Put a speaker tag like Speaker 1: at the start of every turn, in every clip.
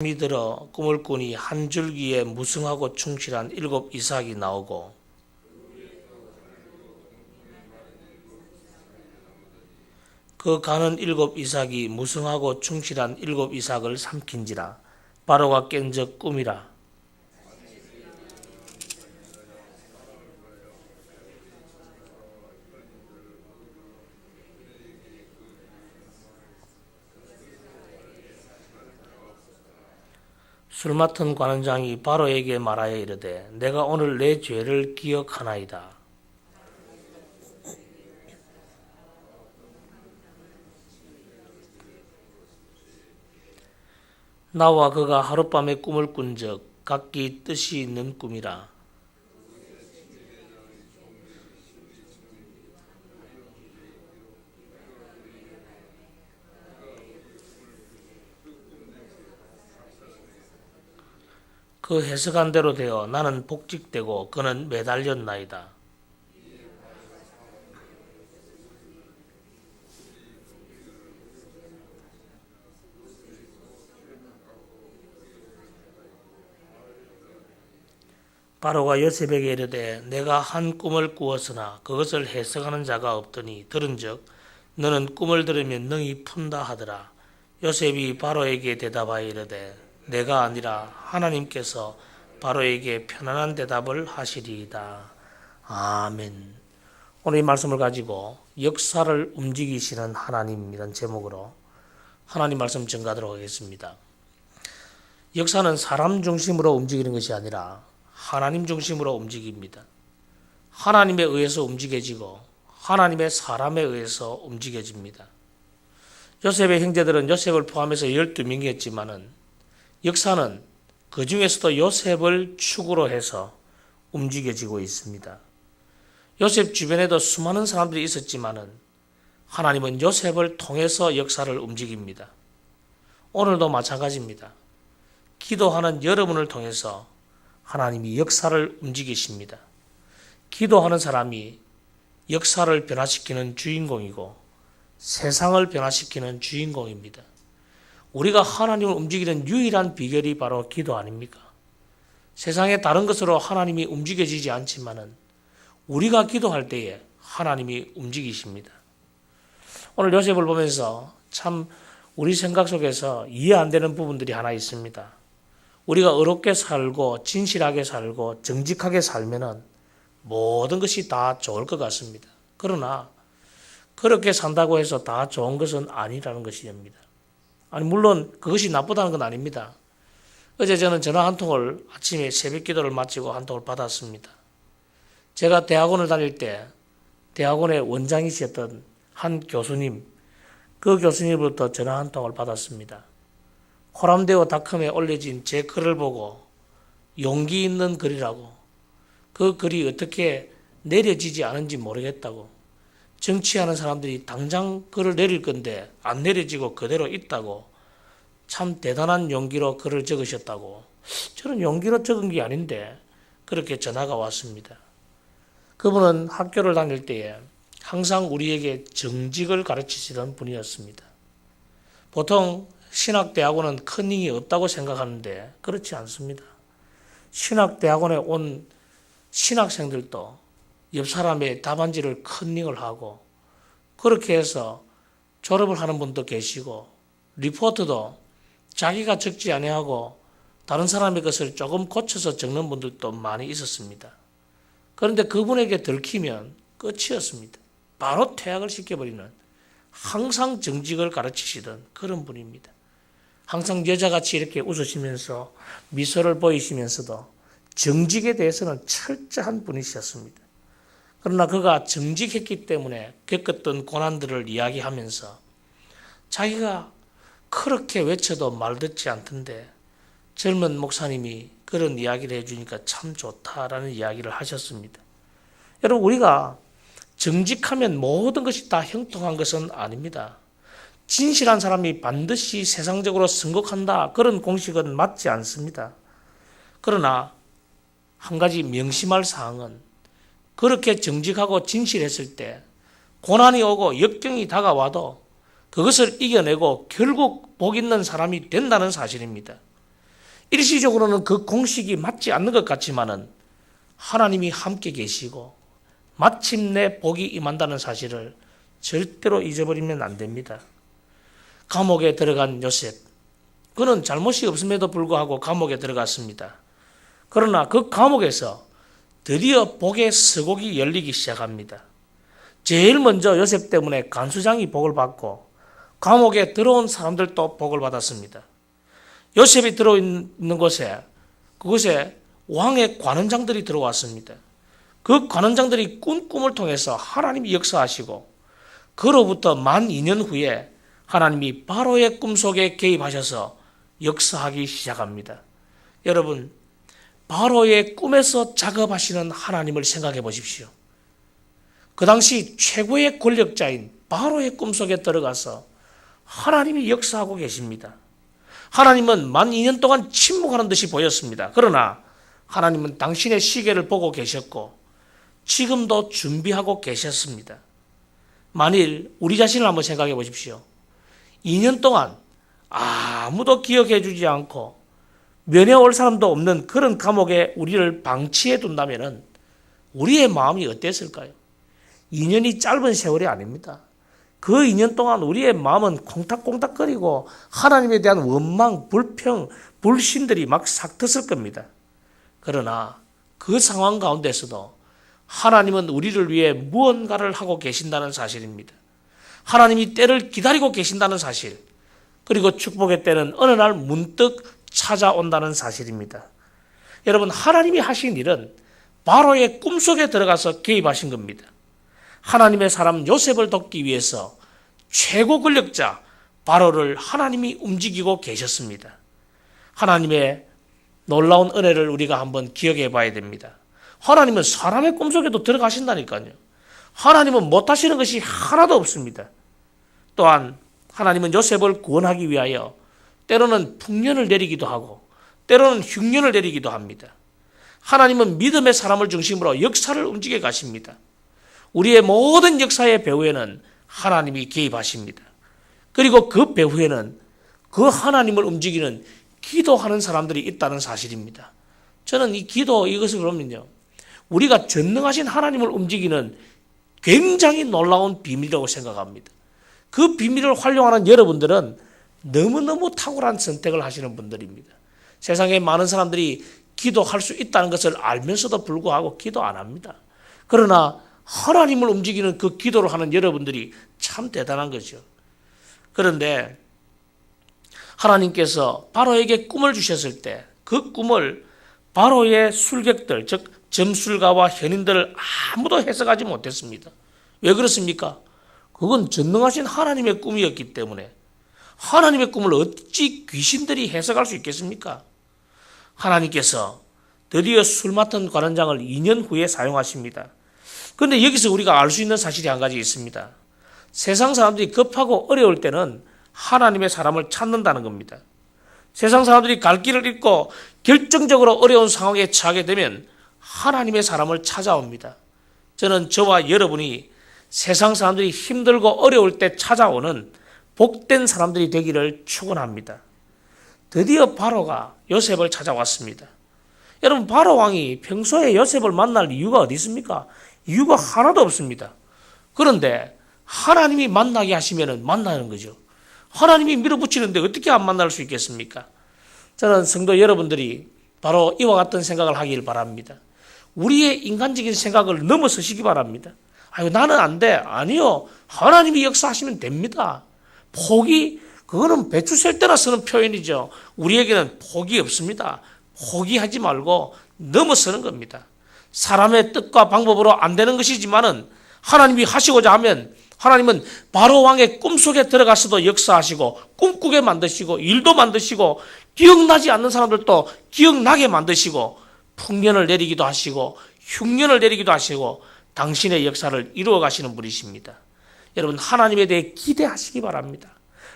Speaker 1: 밤이 들어 꿈을 꾸니 한 줄기에 무성하고 충실한 7 이삭이 나오고 그 가는 7 이삭이 무성하고 충실한 7 이삭을 삼킨지라. 바로가 깬 적 꿈이라. 술 맡은 관원장이 바로에게 말하여 이르되 내가 오늘 내 죄를 기억하나이다. 나와 그가 하룻밤에 꿈을 꾼적 각기 뜻이 있는 꿈이라. 그 해석한 대로 되어 나는 복직되고 그는 매달렸나이다. 바로가 요셉에게 이르되 내가 한 꿈을 꾸었으나 그것을 해석하는 자가 없더니 들은즉 너는 꿈을 들으면 능히 푼다 하더라. 요셉이 바로에게 대답하여 이르되 내가 아니라 하나님께서 바로에게 편안한 대답을 하시리이다. 아멘. 오늘 이 말씀을 가지고 역사를 움직이시는 하나님이라는 제목으로 하나님 말씀 전가하도록 하겠습니다. 역사는 사람 중심으로 움직이는 것이 아니라 하나님 중심으로 움직입니다. 하나님에 의해서 움직여지고 하나님의 사람에 의해서 움직여집니다. 요셉의 형제들은 요셉을 포함해서 12명이었지만은 역사는 그 중에서도 요셉을 축으로 해서 움직여지고 있습니다. 요셉 주변에도 수많은 사람들이 있었지만은 하나님은 요셉을 통해서 역사를 움직입니다. 오늘도 마찬가지입니다. 기도하는 여러분을 통해서 하나님이 역사를 움직이십니다. 기도하는 사람이 역사를 변화시키는 주인공이고 세상을 변화시키는 주인공입니다. 우리가 하나님을 움직이는 유일한 비결이 바로 기도 아닙니까? 세상의 다른 것으로 하나님이 움직여지지 않지만은 우리가 기도할 때에 하나님이 움직이십니다. 오늘 요셉을 보면서 참 우리 생각 속에서 이해 안 되는 부분들이 하나 있습니다. 우리가 의롭게 살고 진실하게 살고 정직하게 살면은 모든 것이 다 좋을 것 같습니다. 그러나 그렇게 산다고 해서 다 좋은 것은 아니라는 것입니다. 아니 물론 그것이 나쁘다는 건 아닙니다. 어제 저는 전화 한 통을 아침에 새벽 기도를 마치고 한 통을 받았습니다. 제가 대학원을 다닐 때 대학원의 원장이셨던 한 교수님, 그 교수님으로부터 전화 한 통을 받았습니다. 호람데오닷컴에 올려진 제 글을 보고 용기 있는 글이라고, 그 글이 어떻게 내려지지 않은지 모르겠다고, 정치하는 사람들이 당장 글을 내릴 건데 안 내려지고 그대로 있다고, 참 대단한 용기로 글을 적으셨다고. 저는 용기로 적은 게 아닌데 그렇게 전화가 왔습니다. 그분은 학교를 다닐 때에 항상 우리에게 정직을 가르치시던 분이었습니다. 보통 신학대학원은 큰 힘이 없다고 생각하는데 그렇지 않습니다. 신학대학원에 온 신학생들도 옆 사람의 답안지를 컨닝을 하고 그렇게 해서 졸업을 하는 분도 계시고 리포트도 자기가 적지 아니하고 다른 사람의 것을 조금 고쳐서 적는 분들도 많이 있었습니다. 그런데 그분에게 들키면 끝이었습니다. 바로 퇴학을 시켜버리는, 항상 정직을 가르치시던 그런 분입니다. 항상 여자같이 이렇게 웃으시면서 미소를 보이시면서도 정직에 대해서는 철저한 분이셨습니다. 그러나 그가 정직했기 때문에 겪었던 고난들을 이야기하면서 자기가 그렇게 외쳐도 말 듣지 않던데 젊은 목사님이 그런 이야기를 해주니까 참 좋다라는 이야기를 하셨습니다. 여러분, 우리가 정직하면 모든 것이 다 형통한 것은 아닙니다. 진실한 사람이 반드시 세상적으로 성공한다, 그런 공식은 맞지 않습니다. 그러나 한 가지 명심할 사항은 그렇게 정직하고 진실했을 때 고난이 오고 역경이 다가와도 그것을 이겨내고 결국 복 있는 사람이 된다는 사실입니다. 일시적으로는 그 공식이 맞지 않는 것 같지만은 하나님이 함께 계시고 마침내 복이 임한다는 사실을 절대로 잊어버리면 안 됩니다. 감옥에 들어간 요셉, 그는 잘못이 없음에도 불구하고 감옥에 들어갔습니다. 그러나 그 감옥에서 드디어 복의 서곡이 열리기 시작합니다. 제일 먼저 요셉 때문에 간수장이 복을 받고 감옥에 들어온 사람들도 복을 받았습니다. 요셉이 들어있는 곳에, 그곳에 왕의 관원장들이 들어왔습니다. 그 관원장들이 꾼 꿈을 통해서 하나님이 역사하시고 그로부터 만 2년 후에 하나님이 바로의 꿈속에 개입하셔서 역사하기 시작합니다. 여러분, 바로의 꿈에서 작업하시는 하나님을 생각해 보십시오. 그 당시 최고의 권력자인 바로의 꿈속에 들어가서 하나님이 역사하고 계십니다. 하나님은 만 2년 동안 침묵하는 듯이 보였습니다. 그러나 하나님은 당신의 시계를 보고 계셨고 지금도 준비하고 계셨습니다. 만일 우리 자신을 한번 생각해 보십시오. 2년 동안 아무도 기억해 주지 않고 면회올 사람도 없는 그런 감옥에 우리를 방치해 둔다면 우리의 마음이 어땠을까요? 2년이 짧은 세월이 아닙니다. 그 2년 동안 우리의 마음은 콩닥콩닥거리고 하나님에 대한 원망, 불평, 불신들이 막 삭텄을 겁니다. 그러나 그 상황 가운데서도 하나님은 우리를 위해 무언가를 하고 계신다는 사실입니다. 하나님이 때를 기다리고 계신다는 사실, 그리고 축복의 때는 어느 날 문득 찾아온다는 사실입니다. 여러분, 하나님이 하신 일은 바로의 꿈속에 들어가서 개입하신 겁니다. 하나님의 사람 요셉을 돕기 위해서 최고 권력자 바로를 하나님이 움직이고 계셨습니다. 하나님의 놀라운 은혜를 우리가 한번 기억해 봐야 됩니다. 하나님은 사람의 꿈속에도 들어가신다니까요. 하나님은 못하시는 것이 하나도 없습니다. 또한 하나님은 요셉을 구원하기 위하여 때로는 풍년을 내리기도 하고 때로는 흉년을 내리기도 합니다. 하나님은 믿음의 사람을 중심으로 역사를 움직여 가십니다. 우리의 모든 역사의 배후에는 하나님이 개입하십니다. 그리고 그 배후에는 그 하나님을 움직이는 기도하는 사람들이 있다는 사실입니다. 저는 이 기도, 이것을 그러면요, 우리가 전능하신 하나님을 움직이는 굉장히 놀라운 비밀이라고 생각합니다. 그 비밀을 활용하는 여러분들은 너무너무 탁월한 선택을 하시는 분들입니다. 세상에 많은 사람들이 기도할 수 있다는 것을 알면서도 불구하고 기도 안 합니다. 그러나 하나님을 움직이는 그 기도를 하는 여러분들이 참 대단한 거죠. 그런데 하나님께서 바로에게 꿈을 주셨을 때 그 꿈을 바로의 술객들, 즉 점술가와 현인들 아무도 해석하지 못했습니다. 왜 그렇습니까? 그건 전능하신 하나님의 꿈이었기 때문에. 하나님의 꿈을 어찌 귀신들이 해석할 수 있겠습니까? 하나님께서 드디어 술 맡은 관원장을 2년 후에 사용하십니다. 그런데 여기서 우리가 알 수 있는 사실이 한 가지 있습니다. 세상 사람들이 급하고 어려울 때는 하나님의 사람을 찾는다는 겁니다. 세상 사람들이 갈 길을 잃고 결정적으로 어려운 상황에 처하게 되면 하나님의 사람을 찾아옵니다. 저는 저와 여러분이 세상 사람들이 힘들고 어려울 때 찾아오는 복된 사람들이 되기를 축원합니다. 드디어 바로가 요셉을 찾아왔습니다. 여러분, 바로 왕이 평소에 요셉을 만날 이유가 어디 있습니까? 이유가 하나도 없습니다. 그런데 하나님이 만나게 하시면 만나는 거죠. 하나님이 밀어붙이는데 어떻게 안 만날 수 있겠습니까? 저는 성도 여러분들이 바로 이와 같은 생각을 하길 바랍니다. 우리의 인간적인 생각을 넘어서시기 바랍니다. 아유, 나는 안 돼. 아니요. 하나님이 역사하시면 됩니다. 포기, 그거는 배추 셀 때나 쓰는 표현이죠. 우리에게는 포기 없습니다. 포기하지 말고 넘어서는 겁니다. 사람의 뜻과 방법으로 안 되는 것이지만은 하나님이 하시고자 하면 하나님은 바로 왕의 꿈속에 들어가서도 역사하시고 꿈꾸게 만드시고 일도 만드시고 기억나지 않는 사람들도 기억나게 만드시고 풍년을 내리기도 하시고 흉년을 내리기도 하시고 당신의 역사를 이루어 가시는 분이십니다. 여러분, 하나님에 대해 기대하시기 바랍니다.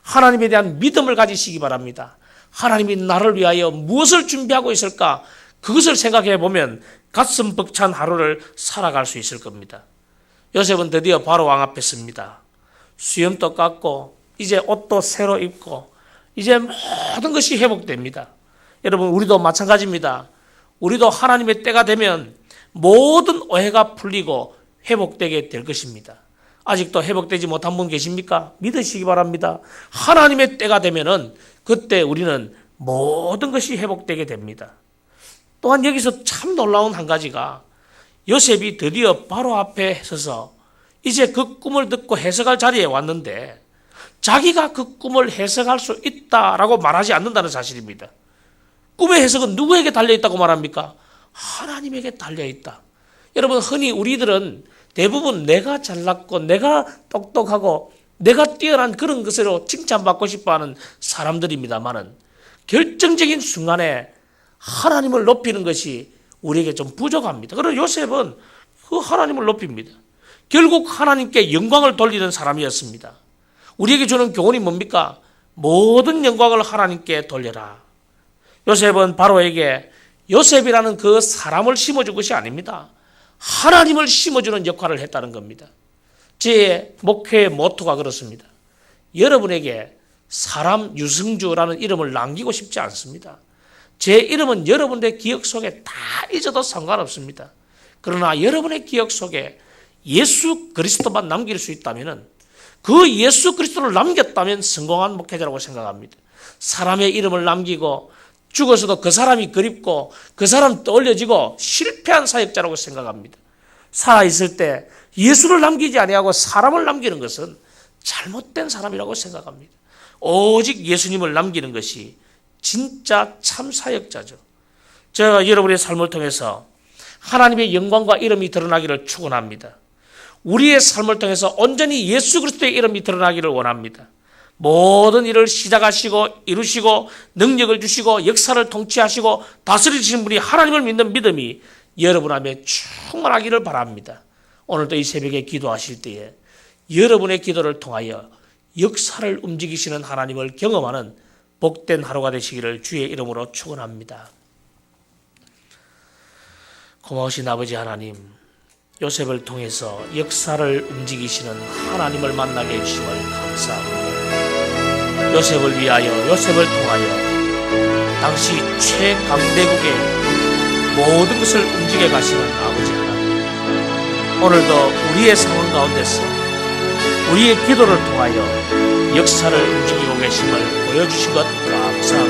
Speaker 1: 하나님에 대한 믿음을 가지시기 바랍니다. 하나님이 나를 위하여 무엇을 준비하고 있을까? 그것을 생각해 보면 가슴 벅찬 하루를 살아갈 수 있을 겁니다. 요셉은 드디어 바로 왕 앞에 섭니다. 수염도 깎고 이제 옷도 새로 입고 이제 모든 것이 회복됩니다. 여러분, 우리도 마찬가지입니다. 우리도 하나님의 때가 되면 모든 오해가 풀리고 회복되게 될 것입니다. 아직도 회복되지 못한 분 계십니까? 믿으시기 바랍니다. 하나님의 때가 되면은 그때 우리는 모든 것이 회복되게 됩니다. 또한 여기서 참 놀라운 한 가지가 요셉이 드디어 바로 앞에 서서 이제 그 꿈을 듣고 해석할 자리에 왔는데 자기가 그 꿈을 해석할 수 있다라고 말하지 않는다는 사실입니다. 꿈의 해석은 누구에게 달려있다고 말합니까? 하나님에게 달려있다. 여러분, 흔히 우리들은 대부분 내가 잘났고 내가 똑똑하고 내가 뛰어난 그런 것으로 칭찬받고 싶어하는 사람들입니다만은 결정적인 순간에 하나님을 높이는 것이 우리에게 좀 부족합니다. 그러나 요셉은 그 하나님을 높입니다. 결국 하나님께 영광을 돌리는 사람이었습니다. 우리에게 주는 교훈이 뭡니까? 모든 영광을 하나님께 돌려라. 요셉은 바로에게 요셉이라는 그 사람을 심어준 것이 아닙니다. 하나님을 심어주는 역할을 했다는 겁니다. 제 목회의 모토가 그렇습니다. 여러분에게 사람 유승주라는 이름을 남기고 싶지 않습니다. 제 이름은 여러분의 기억 속에 다 잊어도 상관없습니다. 그러나 여러분의 기억 속에 예수 그리스도만 남길 수 있다면, 그 예수 그리스도를 남겼다면 성공한 목회자라고 생각합니다. 사람의 이름을 남기고 죽어서도 그 사람이 그립고 그 사람 떠올려지고 실패한 사역자라고 생각합니다. 살아있을 때 예수를 남기지 아니하고 사람을 남기는 것은 잘못된 사람이라고 생각합니다. 오직 예수님을 남기는 것이 진짜 참 사역자죠. 제가 여러분의 삶을 통해서 하나님의 영광과 이름이 드러나기를 축원합니다. 우리의 삶을 통해서 온전히 예수 그리스도의 이름이 드러나기를 원합니다. 모든 일을 시작하시고 이루시고 능력을 주시고 역사를 통치하시고 다스리시는 분이 하나님을 믿는 믿음이 여러분 안에 충만하기를 바랍니다. 오늘도 이 새벽에 기도하실 때에 여러분의 기도를 통하여 역사를 움직이시는 하나님을 경험하는 복된 하루가 되시기를 주의 이름으로 축원합니다. 고마우신 아버지 하나님, 요셉을 통해서 역사를 움직이시는 하나님을 만나게 해주심을 감사합니다. 요셉을 위하여, 요셉을 통하여 당시 최강대국의 모든 것을 움직여 가시는 아버지 하나님, 오늘도 우리의 상황 가운데서 우리의 기도를 통하여 역사를 움직이고 계심을 보여주신 것 감사합니다.